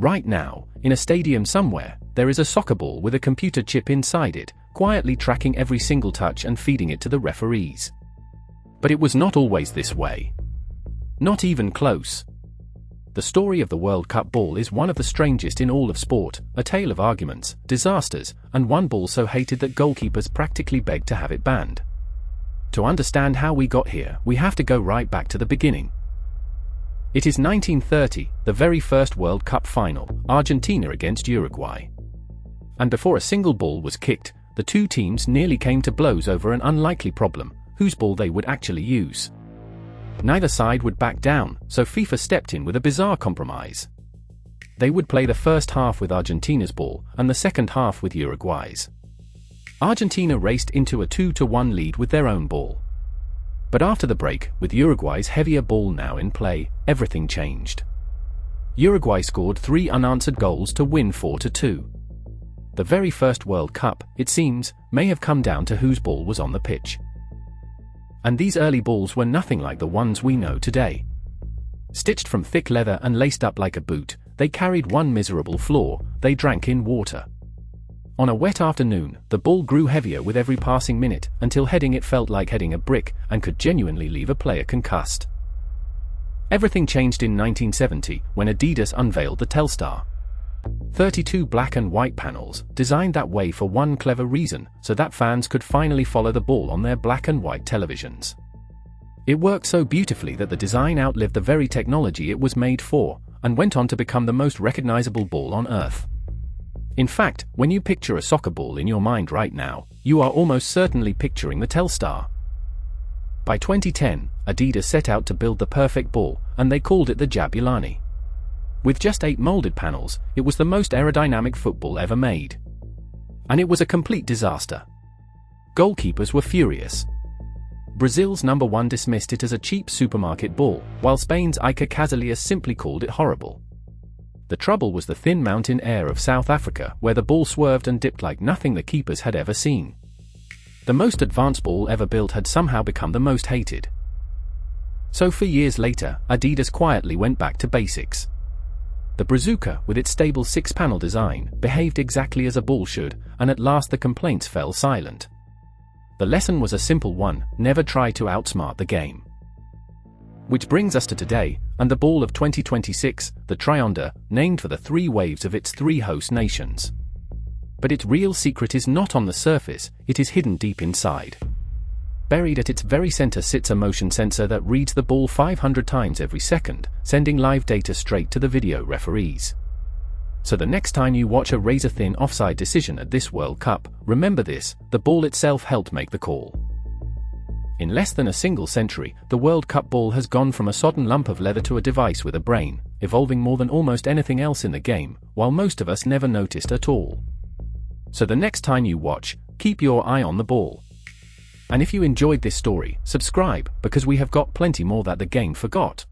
Right now, in a stadium somewhere, there is a soccer ball with a computer chip inside it, quietly tracking every single touch and feeding it to the referees. But it was not always this way. Not even close. The story of the World Cup ball is one of the strangest in all of sport, a tale of arguments, disasters, and one ball so hated that goalkeepers practically begged to have it banned. To understand how we got here, we have to go right back to the beginning. It is 1930, the very first World Cup final, Argentina against Uruguay. And before a single ball was kicked, the two teams nearly came to blows over an unlikely problem: whose ball they would actually use. Neither side would back down, so FIFA stepped in with a bizarre compromise. They would play the first half with Argentina's ball, and the second half with Uruguay's. Argentina raced into a 2-1 lead with their own ball. But after the break, with Uruguay's heavier ball now in play, everything changed. Uruguay scored 3 unanswered goals to win 4-2. The very first World Cup, it seems, may have come down to whose ball was on the pitch. And these early balls were nothing like the ones we know today. Stitched from thick leather and laced up like a boot, they carried one miserable flaw: they drank in water. On a wet afternoon, the ball grew heavier with every passing minute, until heading it felt like heading a brick, and could genuinely leave a player concussed. Everything changed in 1970, when Adidas unveiled the Telstar. 32 black and white panels, designed that way for one clever reason, so that fans could finally follow the ball on their black and white televisions. It worked so beautifully that the design outlived the very technology it was made for, and went on to become the most recognizable ball on Earth. In fact, when you picture a soccer ball in your mind right now, you are almost certainly picturing the Telstar. By 2010, Adidas set out to build the perfect ball, and they called it the jabulani. With just 8 molded panels, it was the most aerodynamic football ever made. And it was a complete disaster. Goalkeepers were furious. Brazil's number 1 dismissed it as a cheap supermarket ball, while Spain's Iker Casillas simply called it horrible. The trouble was the thin mountain air of South Africa, where the ball swerved and dipped like nothing the keepers had ever seen. The most advanced ball ever built had somehow become the most hated. So for years later, Adidas quietly went back to basics. The brazuca, with its stable 6-panel design, behaved exactly as a ball should, and at last the complaints fell silent. The lesson was a simple one: never try to outsmart the game. Which brings us to today, and the ball of 2026, the trionda, named for the 3 waves of its 3 host nations. But its real secret is not on the surface, it is hidden deep inside. Buried at its very center sits a motion sensor that reads the ball 500 times every second, sending live data straight to the video referees. So the next time you watch a razor-thin offside decision at this World Cup, remember this: the ball itself helped make the call. In less than a single century, the World Cup ball has gone from a sodden lump of leather to a device with a brain, evolving more than almost anything else in the game, while most of us never noticed at all. So the next time you watch, keep your eye on the ball. And if you enjoyed this story, subscribe, because we have got plenty more that the game forgot.